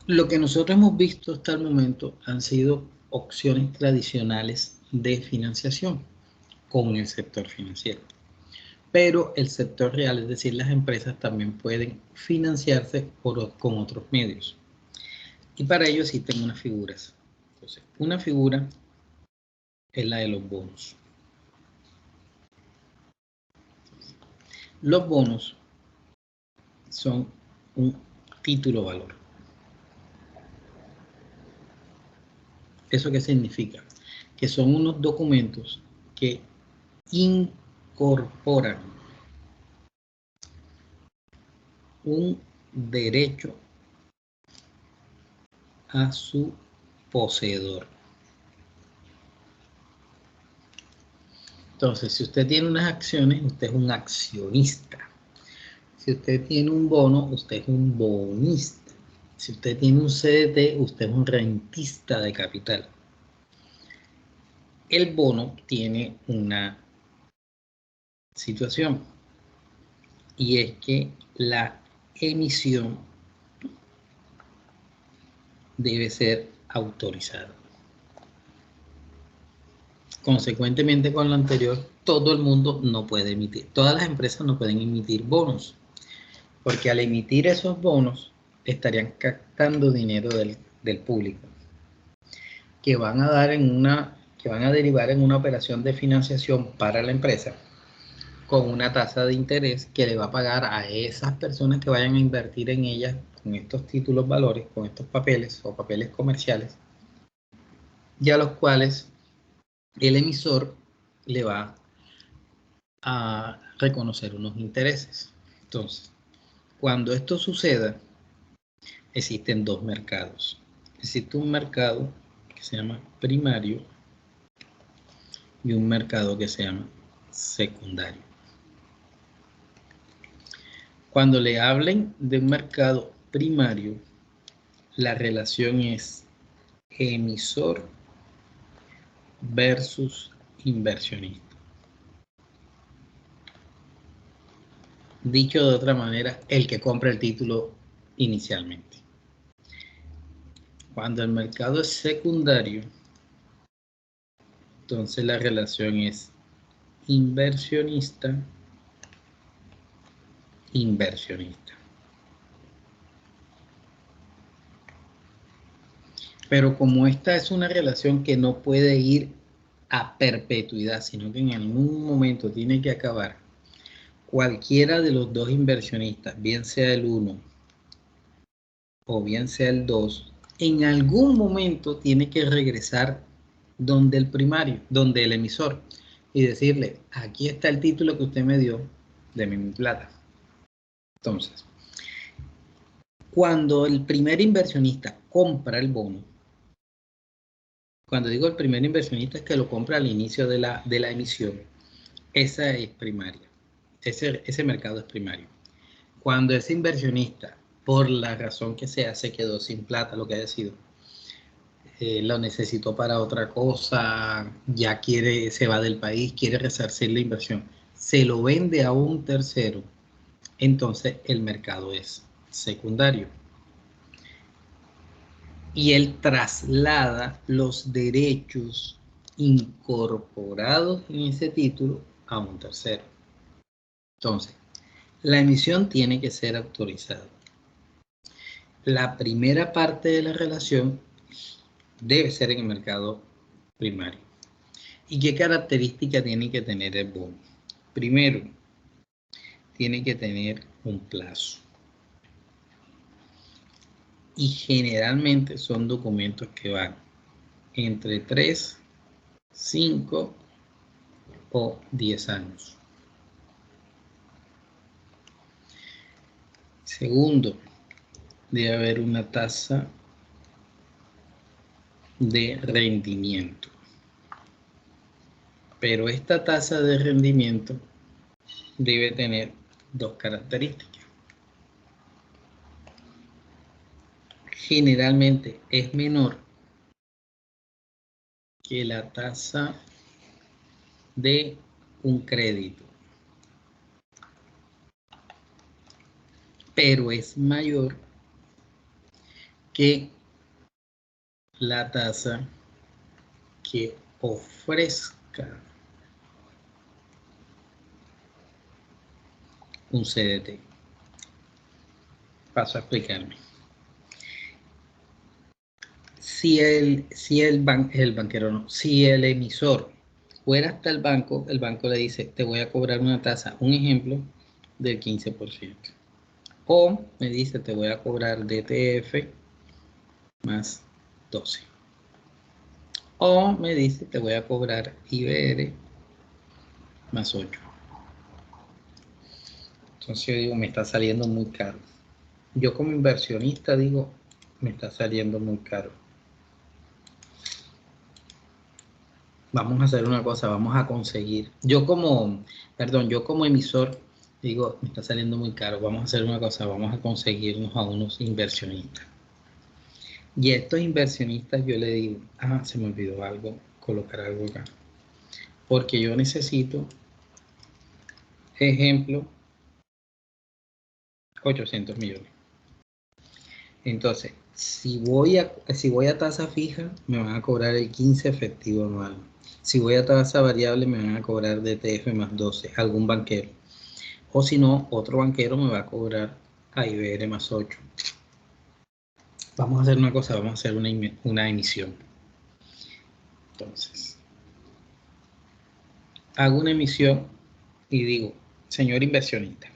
Lo que nosotros hemos visto hasta el momento han sido opciones tradicionales de financiación con el sector financiero. Pero el sector real, es decir, las empresas también pueden financiarse con otros medios. Y para ello existen unas figuras. Entonces, una figura es la de los bonos. Los bonos son un título valor. ¿Eso qué significa? Que son unos documentos que incorporan un derecho a su poseedor. Entonces, si usted tiene unas acciones, usted es un accionista. Si usted tiene un bono, usted es un bonista. Si usted tiene un CDT, usted es un rentista de capital. El bono tiene una situación y es que la emisión debe ser autorizada. Consecuentemente con lo anterior, todo el mundo no puede emitir, todas las empresas no pueden emitir bonos, porque al emitir esos bonos estarían captando dinero del público, que van a derivar en una operación de financiación para la empresa con una tasa de interés que le va a pagar a esas personas que vayan a invertir en ellas con estos títulos valores, con estos papeles o papeles comerciales, y a los cuales el emisor le va a reconocer unos intereses. Entonces, cuando esto suceda, existen dos mercados. Existe un mercado que se llama primario y un mercado que se llama secundario. Cuando le hablen de un mercado primario, la relación es emisor versus inversionista. Dicho de otra manera, el que compra el título inicialmente. Cuando el mercado es secundario, entonces la relación es inversionista, inversionista. Pero como esta es una relación que no puede ir a perpetuidad, sino que en algún momento tiene que acabar, cualquiera de los dos inversionistas, bien sea el 1 o bien sea el 2, en algún momento tiene que regresar donde el primario, donde el emisor, y decirle, aquí está el título que usted me dio de mi plata. Entonces, cuando el primer inversionista compra el bono, cuando digo el primer inversionista es que lo compra al inicio de la emisión, esa es primaria, ese mercado es primario. Cuando ese inversionista, por la razón que sea, se quedó sin plata, lo que haya sido, lo necesitó para otra cosa, ya se va del país, quiere resarcir la inversión, se lo vende a un tercero, entonces el mercado es secundario. Y él traslada los derechos incorporados en ese título a un tercero. Entonces, la emisión tiene que ser autorizada. La primera parte de la relación debe ser en el mercado primario. ¿Y qué característica tiene que tener el bono? Primero, tiene que tener un plazo. Y generalmente son documentos que van entre 3, 5 o 10 años. Segundo, debe haber una tasa de rendimiento. Pero esta tasa de rendimiento debe tener dos características. Generalmente es menor que la tasa de un crédito, pero es mayor que la tasa que ofrezca un CDT. Paso a explicarme. Si el banquero no, si el emisor fuera hasta el banco le dice, te voy a cobrar una tasa, un ejemplo, del 15%. O me dice, te voy a cobrar DTF más 12. O me dice, te voy a cobrar IBR más 8. Entonces yo digo, me está saliendo muy caro. Yo como inversionista digo, me está saliendo muy caro. Vamos a hacer una cosa, vamos a conseguir. Yo como emisor digo, me está saliendo muy caro. Vamos a hacer una cosa, vamos a conseguirnos a unos inversionistas. Y a estos inversionistas yo le digo, se me olvidó algo, colocar algo acá. Porque yo necesito, ejemplo, 800 millones. Entonces, si voy a tasa fija, me van a cobrar el 15 efectivo anual. Si voy a tasa variable, me van a cobrar DTF más 12, algún banquero. O si no, otro banquero me va a cobrar IBR más 8. Vamos a hacer una cosa, vamos a hacer una emisión. Entonces, hago una emisión y digo, señor inversionista,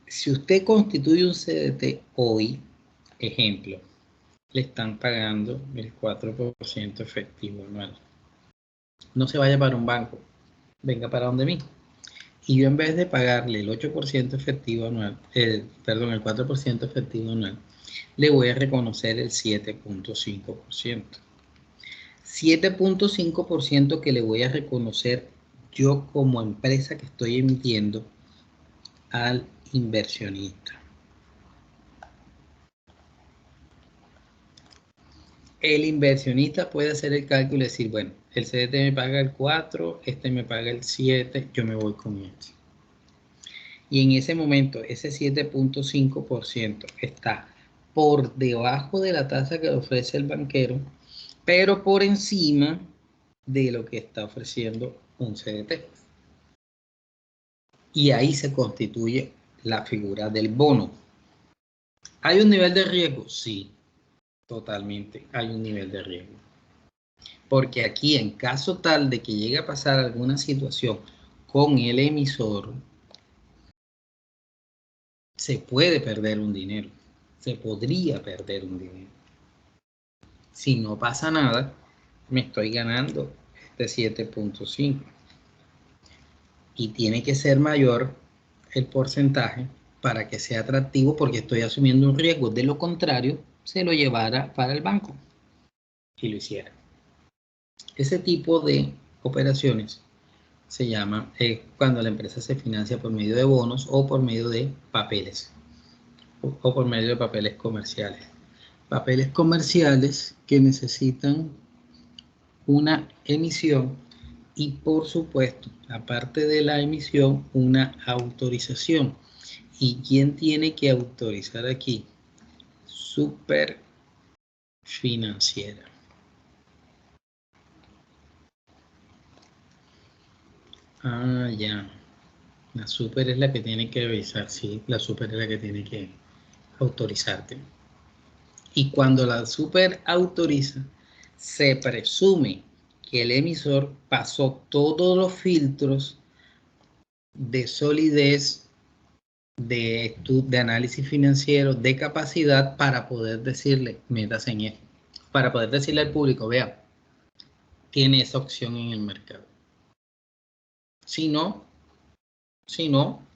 si usted constituye un CDT hoy, ejemplo, le están pagando el 4% efectivo anual. No se vaya para un banco, venga para donde mí. Y yo en vez de pagarle el 8% efectivo anual, el 4% efectivo anual, le voy a reconocer el 7.5%. 7.5% que le voy a reconocer yo como empresa que estoy emitiendo al inversionista. El inversionista puede hacer el cálculo y decir, bueno, el CDT me paga el 4, este me paga el 7, yo me voy con este. Y en ese momento, ese 7.5% está por debajo de la tasa que le ofrece el banquero, pero por encima de lo que está ofreciendo un CDT. Y ahí se constituye la figura del bono. ¿Hay un nivel de riesgo? Sí, totalmente hay un nivel de riesgo. Porque aquí, en caso tal de que llegue a pasar alguna situación con el emisor, se puede perder un dinero. Se podría perder un dinero. Si no pasa nada, me estoy ganando este 7.5. Y tiene que ser mayor el porcentaje para que sea atractivo porque estoy asumiendo un riesgo. De lo contrario, se lo llevara para el banco y lo hiciera. Ese tipo de operaciones se llama cuando la empresa se financia por medio de bonos o por medio de papeles o por medio de papeles comerciales. Papeles comerciales que necesitan una emisión y por supuesto, aparte de la emisión, una autorización. ¿Y quién tiene que autorizar aquí? Superfinanciera. Ya. La super es la que tiene que revisar, sí, la super es la que tiene que autorizarte. Y cuando la super autoriza, se presume que el emisor pasó todos los filtros de solidez, de análisis financiero, de capacidad para poder decirle, métase en esto. Para poder decirle al público, vea, tiene esa opción en el mercado. Si no,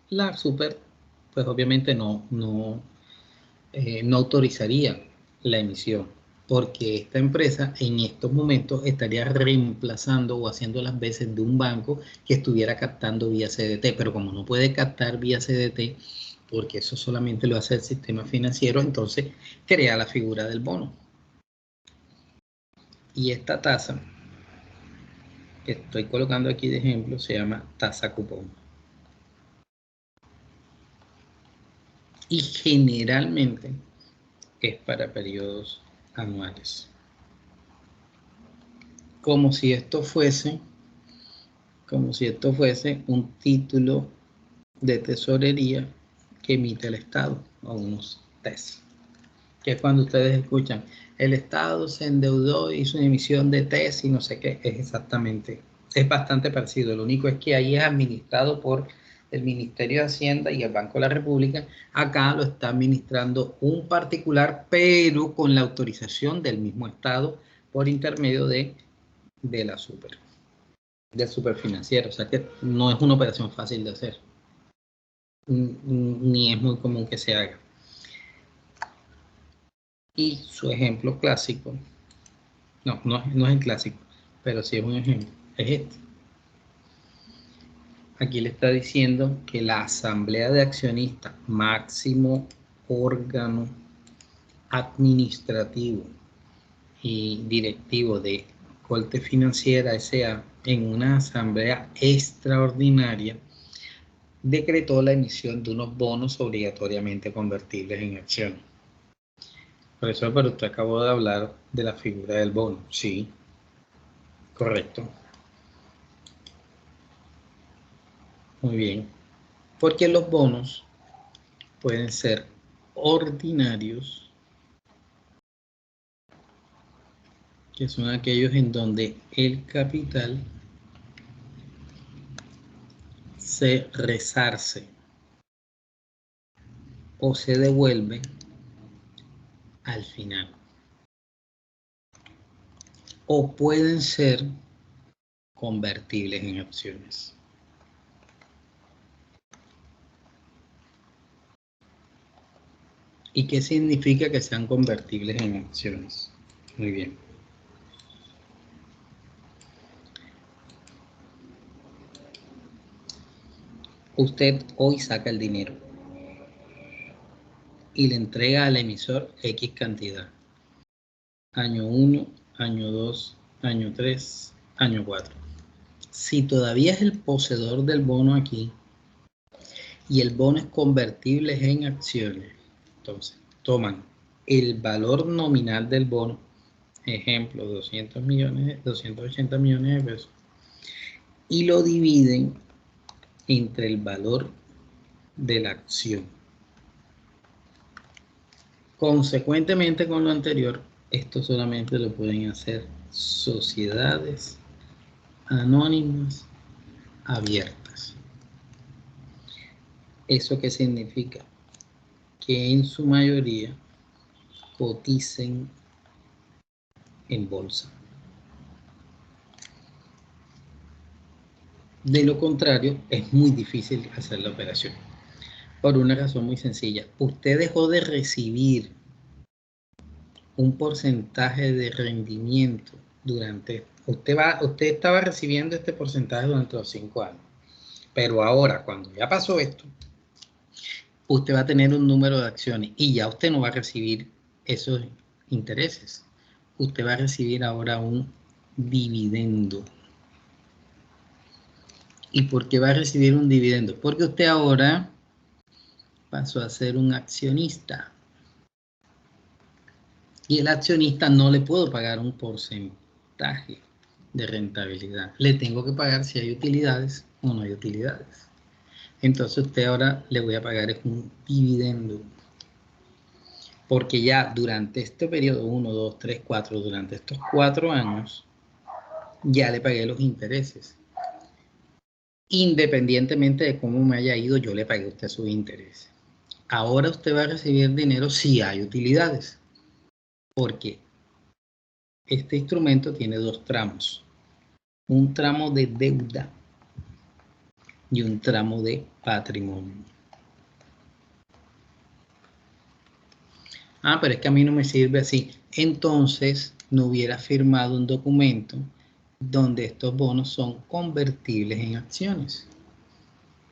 la super, pues obviamente no autorizaría la emisión, porque esta empresa en estos momentos estaría reemplazando o haciendo las veces de un banco que estuviera captando vía CDT, pero como no puede captar vía CDT, porque eso solamente lo hace el sistema financiero, entonces crea la figura del bono. Y esta tasa que estoy colocando aquí de ejemplo se llama tasa cupón. y generalmente es para periodos anuales. Como si esto fuese un título de tesorería que emite el Estado, o unos TES, que es cuando ustedes escuchan, el Estado se endeudó, hizo una emisión de TES y no sé qué, es bastante parecido, lo único es que ahí es administrado por el Ministerio de Hacienda y el Banco de la República, acá lo está administrando un particular, pero con la autorización del mismo Estado por intermedio del superfinanciero, o sea que no es una operación fácil de hacer, ni es muy común que se haga. Y su ejemplo clásico, no es el clásico, pero sí es un ejemplo, es este. Aquí le está diciendo que la asamblea de accionistas, máximo órgano administrativo y directivo de Colte Financiera S.A., en una asamblea extraordinaria, decretó la emisión de unos bonos obligatoriamente convertibles en acciones. Profesor, pero usted acabó de hablar de la figura del bono. Sí, correcto. Muy bien. Porque los bonos pueden ser ordinarios, que son aquellos en donde el capital se resarce o se devuelve al final. O pueden ser convertibles en acciones. ¿Y qué significa que sean convertibles en acciones? Muy bien. Usted hoy saca el dinero y le entrega al emisor X cantidad. Año 1, año 2, año 3, año 4. Si todavía es el poseedor del bono aquí y el bono es convertible en acciones, entonces toman el valor nominal del bono, ejemplo 280 millones de pesos, y lo dividen entre el valor de la acción. Consecuentemente con lo anterior, esto solamente lo pueden hacer sociedades anónimas abiertas. ¿Eso qué significa? Que en su mayoría coticen en bolsa. De lo contrario, es muy difícil hacer la operación. Por una razón muy sencilla. Usted dejó de recibir un porcentaje de rendimiento durante... Usted estaba recibiendo este porcentaje durante los 5 años. Pero ahora, cuando ya pasó esto, usted va a tener un número de acciones y ya usted no va a recibir esos intereses. Usted va a recibir ahora un dividendo. ¿Y por qué va a recibir un dividendo? Porque usted ahora pasó a ser un accionista. Y el accionista no le puedo pagar un porcentaje de rentabilidad. Le tengo que pagar si hay utilidades o no hay utilidades. Entonces usted ahora le voy a pagar un dividendo. Porque ya durante este periodo, 1, 2, 3, 4, durante estos 4 años, ya le pagué los intereses. Independientemente de cómo me haya ido, yo le pagué a usted sus intereses. Ahora usted va a recibir dinero si hay utilidades. Porque este instrumento tiene 2 tramos. Un tramo de deuda y un tramo de patrimonio. Ah, pero es que a mí no me sirve así. Entonces, no hubiera firmado un documento donde estos bonos son convertibles en acciones.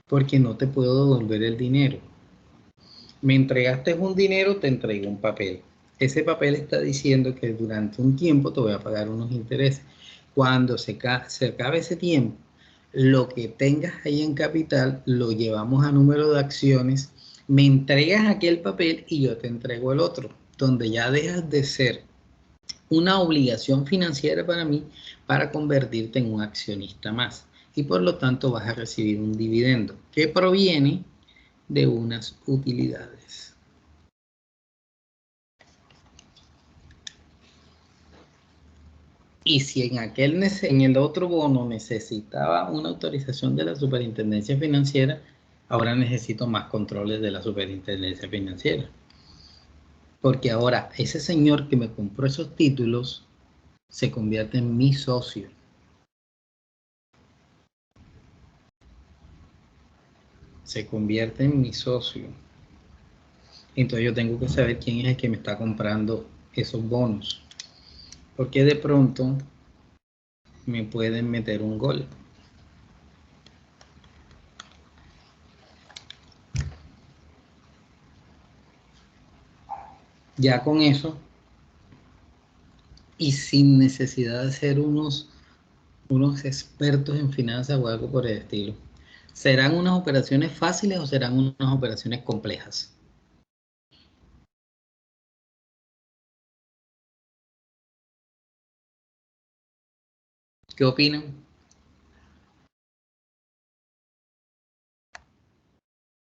Porque no te puedo devolver el dinero. Me entregaste un dinero, te entrego un papel. Ese papel está diciendo que durante un tiempo te voy a pagar unos intereses. Cuando se acabe ese tiempo, lo que tengas ahí en capital lo llevamos a número de acciones Me entregas aquel papel y yo te entrego el otro, donde ya dejas de ser una obligación financiera para mí para convertirte en un accionista más. Y por lo tanto vas a recibir un dividendo que proviene de unas utilidades. Y si en el otro bono necesitaba una autorización de la superintendencia financiera, ahora necesito más controles de la superintendencia financiera. Porque ahora ese señor que me compró esos títulos se convierte en mi socio. Se convierte en mi socio. Entonces yo tengo que saber quién es el que me está comprando esos bonos. Porque de pronto me pueden meter un gol. Ya con eso, y sin necesidad de ser unos expertos en finanzas o algo por el estilo, ¿serán unas operaciones fáciles o serán unas operaciones complejas? ¿Qué opinan?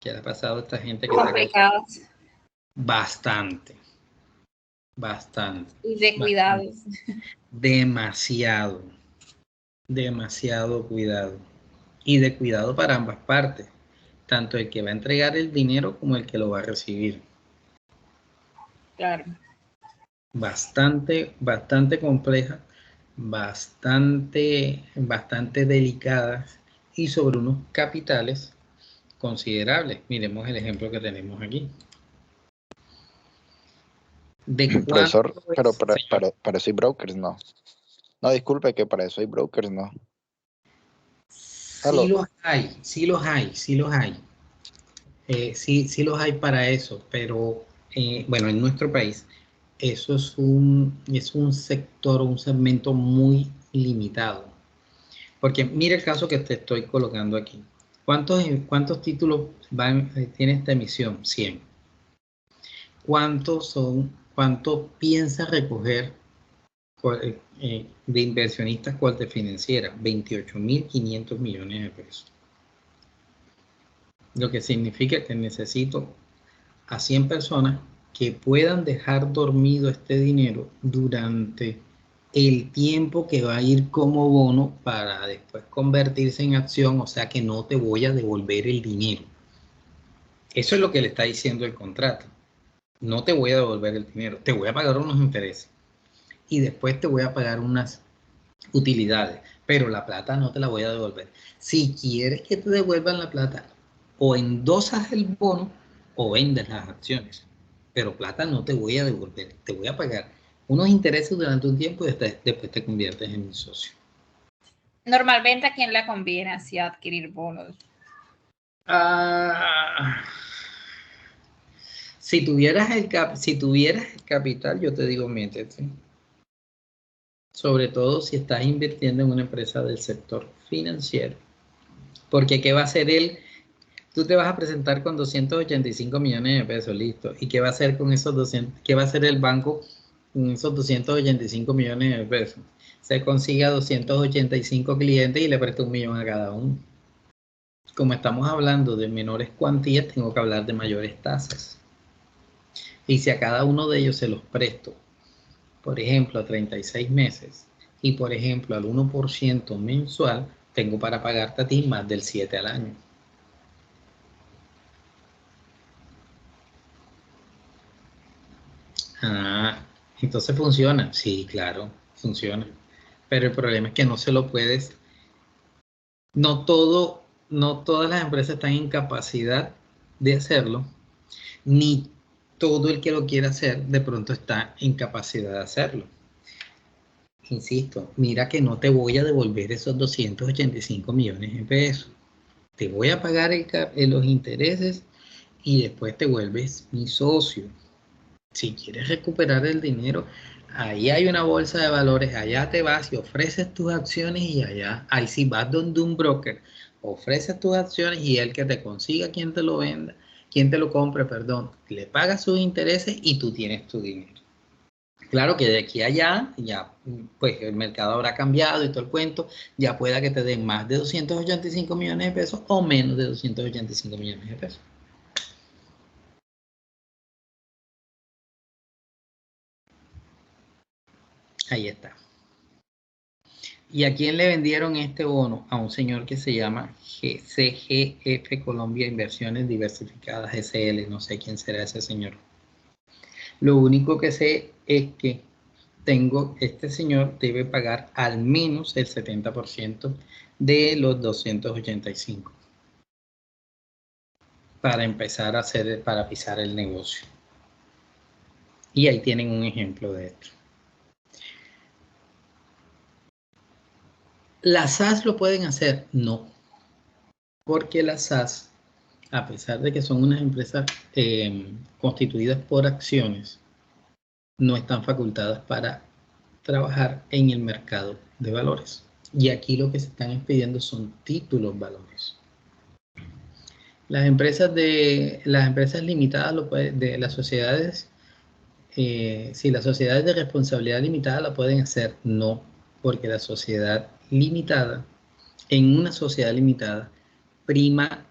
¿Qué le ha pasado a esta gente que complicados bastante? y de cuidados? Demasiado cuidado. Y de cuidado para ambas partes, tanto el que va a entregar el dinero como el que lo va a recibir. Claro. Bastante compleja, bastante delicadas y sobre unos capitales considerables. Miremos el ejemplo que tenemos aquí. Profesor, pero para eso hay brokers, ¿no? No, disculpe, que para eso hay brokers, ¿no? Sí los hay. Sí los hay para eso, pero bueno, en nuestro país eso es un sector, un segmento muy limitado. Porque mira el caso que te estoy colocando aquí. ¿Cuántos títulos tiene esta emisión? 100. ¿Cuánto piensa recoger de inversionistas Corte Financiera? 28.500 millones de pesos. Lo que significa que necesito a 100 personas que puedan dejar dormido este dinero durante el tiempo que va a ir como bono para después convertirse en acción, o sea que no te voy a devolver el dinero. Eso es lo que le está diciendo el contrato. No te voy a devolver el dinero, te voy a pagar unos intereses y después te voy a pagar unas utilidades, pero la plata no te la voy a devolver. Si quieres que te devuelvan la plata, o endosas el bono o vendes las acciones, pero plata no te voy a devolver, te voy a pagar unos intereses durante un tiempo y después te conviertes en mi socio. Normalmente, ¿a quién le conviene así adquirir bonos? Si tuvieras el capital, yo te digo, métete. Sobre todo si estás invirtiendo en una empresa del sector financiero. Porque ¿qué va a hacer él? Tú te vas a presentar con 285 millones de pesos, listo. ¿Y qué va a hacer con esos 200? ¿Qué va a hacer el banco con esos 285 millones de pesos? Se consigue a 285 clientes y le presta 1 millón a cada uno. Como estamos hablando de menores cuantías, tengo que hablar de mayores tasas. Y si a cada uno de ellos se los presto, por ejemplo, a 36 meses, y por ejemplo al 1% mensual, tengo para pagarte a ti más del 7 al año. Entonces funciona. Sí, claro, funciona. Pero el problema es que no se lo puedes. No todas las empresas están en capacidad de hacerlo, ni todo el que lo quiera hacer de pronto está en capacidad de hacerlo. Insisto, mira que no te voy a devolver esos 285 millones de pesos. Te voy a pagar los intereses y después te vuelves mi socio. Si quieres recuperar el dinero, ahí hay una bolsa de valores, allá te vas y ofreces tus acciones y allá, ahí sí vas donde un broker, ofreces tus acciones y el que te consiga quien te lo venda, ¿quién te lo compra? Perdón, le pagas sus intereses y tú tienes tu dinero. Claro que de aquí a allá, ya pues el mercado habrá cambiado y todo el cuento, ya pueda que te den más de 285 millones de pesos o menos de 285 millones de pesos. Ahí está. ¿Y a quién le vendieron este bono? A un señor que se llama CGF Colombia Inversiones Diversificadas SL. No sé quién será ese señor. Lo único que sé es que este señor debe pagar al menos el 70% de los 285 para empezar a hacer, para pisar el negocio. Y ahí tienen un ejemplo de esto. ¿Las SAS lo pueden hacer? No, porque las SAS, a pesar de que son unas empresas constituidas por acciones, no están facultadas para trabajar en el mercado de valores. Y aquí lo que se están expidiendo son títulos valores. Las empresas limitadas de las sociedades, si las sociedades de responsabilidad limitada la pueden hacer, no, porque la sociedad limitada, en una sociedad limitada, prima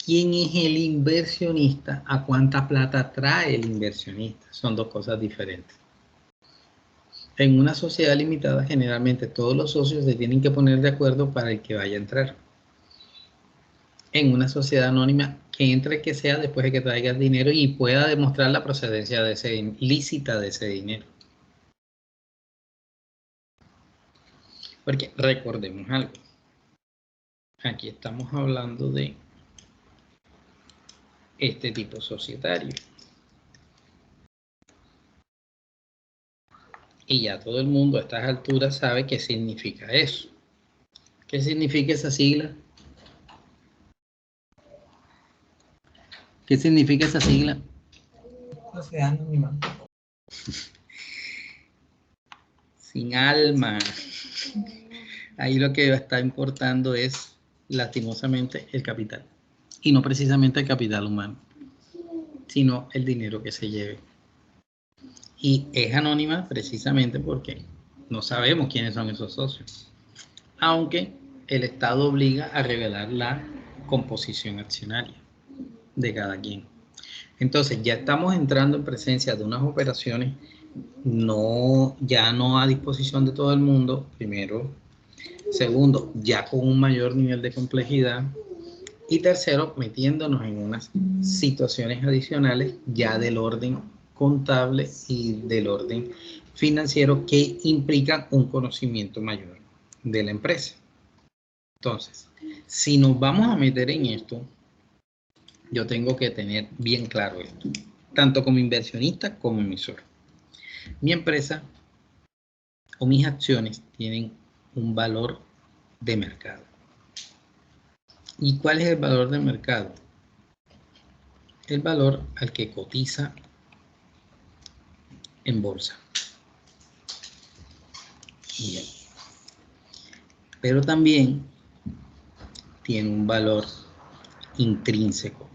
quién es el inversionista, a cuánta plata trae el inversionista. Son dos cosas diferentes. En una sociedad limitada, generalmente todos los socios se tienen que poner de acuerdo para el que vaya a entrar. En una sociedad anónima, que entre que sea después de que traiga el dinero y pueda demostrar la procedencia lícita de ese dinero. Porque recordemos algo. Aquí estamos hablando de este tipo societario. Y ya todo el mundo a estas alturas sabe qué significa eso. ¿Qué significa esa sigla? ¿Qué significa esa sigla? Sociedad anónima. Sin alma. Ahí lo que está importando es, lastimosamente, el capital. Y no precisamente el capital humano, sino el dinero que se lleve. Y es anónima precisamente porque no sabemos quiénes son esos socios. Aunque el Estado obliga a revelar la composición accionaria de cada quien. Entonces ya estamos entrando en presencia de unas operaciones ya no a disposición de todo el mundo, primero. Segundo, ya con un mayor nivel de complejidad. Y tercero, metiéndonos en unas situaciones adicionales ya del orden contable y del orden financiero que implican un conocimiento mayor de la empresa. Entonces, si nos vamos a meter en esto, yo tengo que tener bien claro esto, tanto como inversionista como emisor. Mi empresa o mis acciones tienen un valor de mercado. ¿Y cuál es el valor de mercado? El valor al que cotiza en bolsa. Bien. Pero también tiene un valor intrínseco.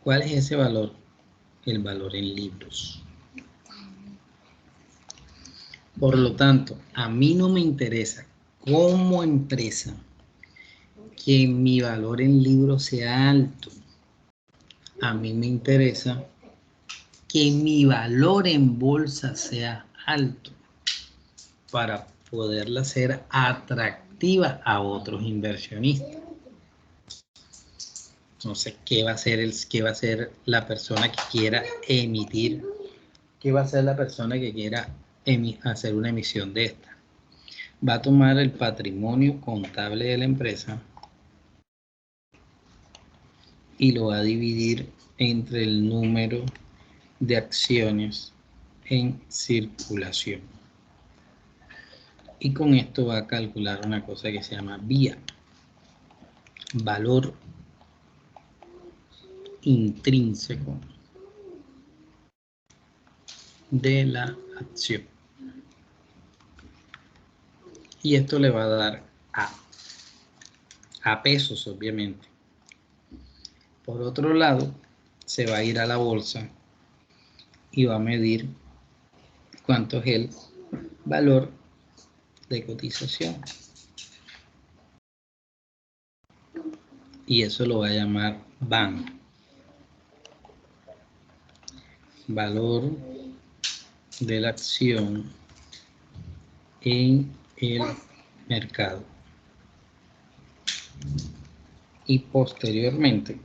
¿Cuál es ese valor? El valor en libros. Por lo tanto, a mí no me interesa como empresa que mi valor en libros sea alto. A mí me interesa que mi valor en bolsa sea alto para poderla hacer atractiva a otros inversionistas. No sé qué va a hacer la persona que quiera emitir, qué va a hacer la persona que quiera hacer una emisión de esta. Va a tomar el patrimonio contable de la empresa y lo va a dividir entre el número de acciones en circulación. Y con esto va a calcular una cosa que se llama VIA, valor intrínseco de la acción. Y esto le va a dar A. a pesos obviamente. Por otro lado, se va a ir a la bolsa y va a medir cuánto es el valor de cotización. Y eso lo va a llamar BAN. Valor de la acción en el mercado. Y posteriormente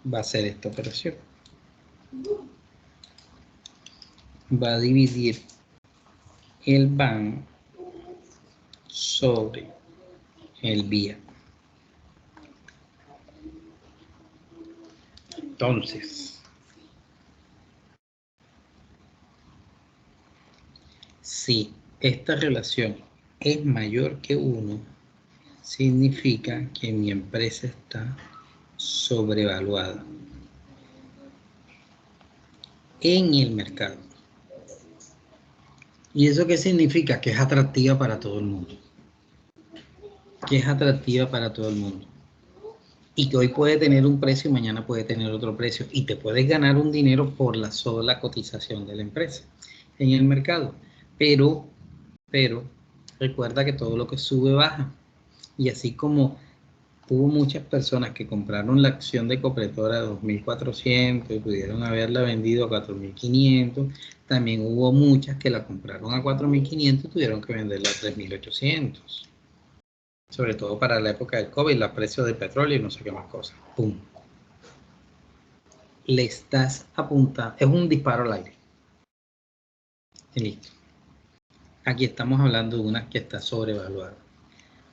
va a hacer esta operación. Va a dividir el BAN sobre el VIA. Entonces, si esta relación es mayor que 1, significa que mi empresa está sobrevaluada en el mercado. ¿Y eso qué significa? Que es atractiva para todo el mundo. Que es atractiva para todo el mundo. Y que hoy puede tener un precio y mañana puede tener otro precio. Y te puedes ganar un dinero por la sola cotización de la empresa en el mercado. Pero recuerda que todo lo que sube baja. Y así como hubo muchas personas que compraron la acción de Copretora a 2.400 y pudieron haberla vendido a 4.500, también hubo muchas que la compraron a 4.500 y tuvieron que venderla a 3.800. Sobre todo para la época del COVID, los precios del petróleo y no sé qué más cosas. ¡Pum! Le estás apuntando, es un disparo al aire. Y listo. Aquí estamos hablando de una que está sobrevaluada.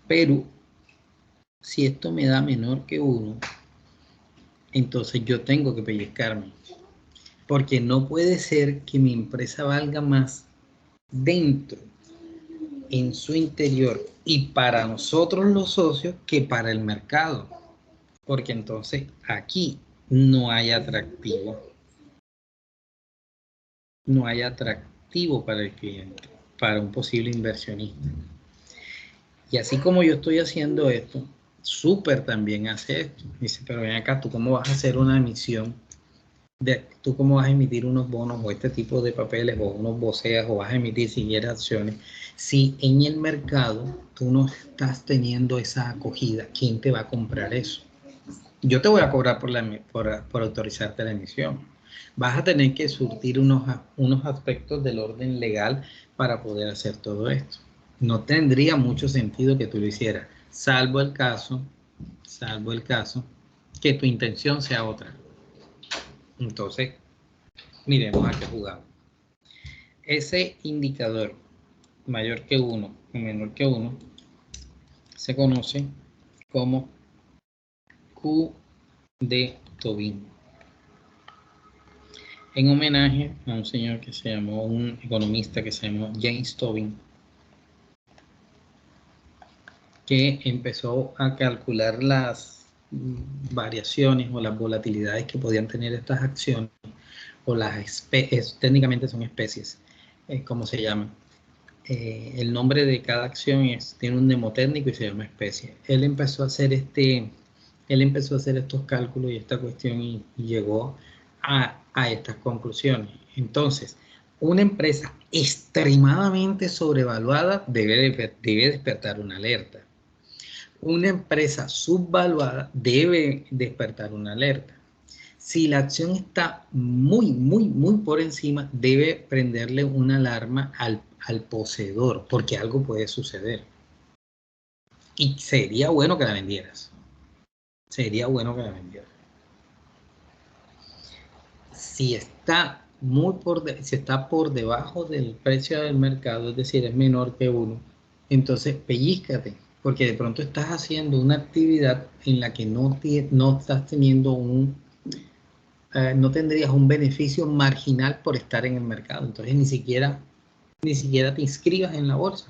Pero si esto me da menor que 1, entonces yo tengo que pellizcarme. Porque no puede ser que mi empresa valga más dentro, en su interior y para nosotros los socios que para el mercado. Porque entonces aquí no hay atractivo. No hay atractivo para el cliente, para un posible inversionista. Y así como yo estoy haciendo esto, Super también hace esto. Dice, pero ven acá, ¿tú cómo vas a hacer una emisión? ¿Tú cómo vas a emitir unos bonos o este tipo de papeles o unos BOCEAS o vas a emitir si quieres acciones? Si en el mercado tú no estás teniendo esa acogida, ¿quién te va a comprar eso? Yo te voy a cobrar por autorizarte la emisión. Vas a tener que surtir unos aspectos del orden legal para poder hacer todo esto. No tendría mucho sentido que tú lo hicieras, salvo el caso que tu intención sea otra. Entonces, miremos a qué jugamos. Ese indicador mayor que 1 o menor que 1 se conoce como Q de Tobin, en homenaje a un señor que se llamó, un economista que se llamó James Tobin, que empezó a calcular las variaciones o las volatilidades que podían tener estas acciones, o las especies, técnicamente son especies, como se llaman. El nombre de cada acción tiene un mnemotécnico y se llama especie. Él empezó a hacer estos cálculos y esta cuestión y llegó a estas conclusiones. Entonces, una empresa extremadamente sobrevaluada debe despertar una alerta. Una empresa subvaluada debe despertar una alerta. Si la acción está muy por encima, debe prenderle una alarma al poseedor, porque algo puede suceder. Y sería bueno que la vendieras. Sería bueno que la vendieras. Si está si está por debajo del precio del mercado, es decir, es menor que 1, entonces pellízcate, porque de pronto estás haciendo una actividad en la que no estás teniendo no tendrías un beneficio marginal por estar en el mercado. Entonces ni siquiera te inscribas en la bolsa,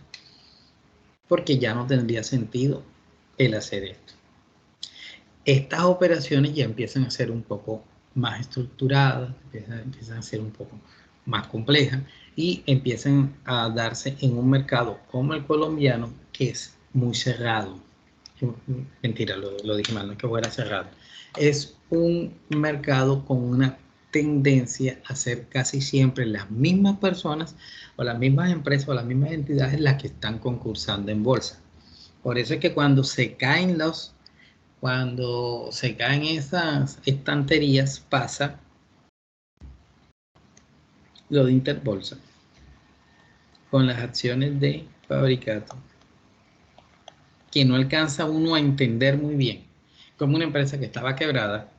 porque ya no tendría sentido el hacer esto. Estas operaciones ya empiezan a ser un poco más estructuradas, empiezan a ser un poco más complejas y empiezan a darse en un mercado como el colombiano, que es muy cerrado. mentira, lo dije mal, no es que fuera cerrado. Es un mercado con una tendencia a ser casi siempre las mismas personas o las mismas empresas o las mismas entidades las que están concursando en bolsa. Por eso es que cuando se caen esas estanterías, pasa lo de Interbolsa con las acciones de Fabricato, que no alcanza uno a entender muy bien cómo una empresa que estaba quebrada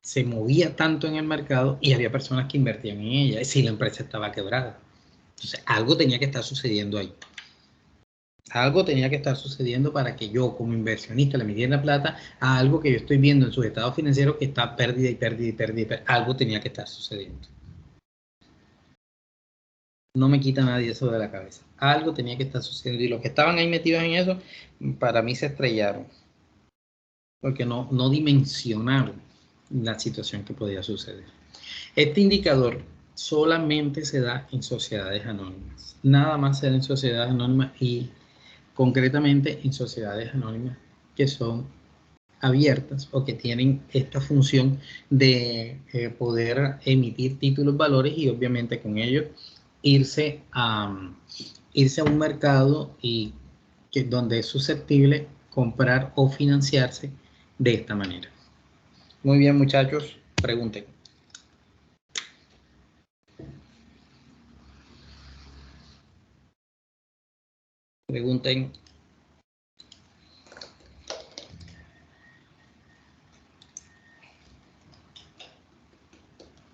se movía tanto en el mercado y había personas que invertían en ella si la empresa estaba quebrada. Entonces, algo tenía que estar sucediendo ahí. Algo tenía que estar sucediendo para que yo, como inversionista, le metiera plata a algo que yo estoy viendo en sus estados financieros que está pérdida y pérdida y pérdida y pérdida. Algo tenía que estar sucediendo. No me quita nadie eso de la cabeza. Algo tenía que estar sucediendo. Y los que estaban ahí metidos en eso, para mí se estrellaron. Porque no dimensionaron la situación que podía suceder. Este indicador solamente se da en sociedades anónimas. Nada más se da en sociedades anónimas y concretamente en sociedades anónimas que son abiertas o que tienen esta función de poder emitir títulos valores y obviamente con ello irse a un mercado y donde es susceptible comprar o financiarse de esta manera. Muy bien, muchachos, pregunten. Pregunten.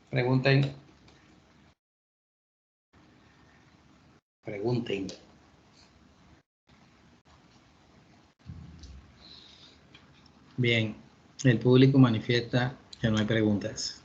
Pregunten. Pregunten. Bien, el público manifiesta que no hay preguntas.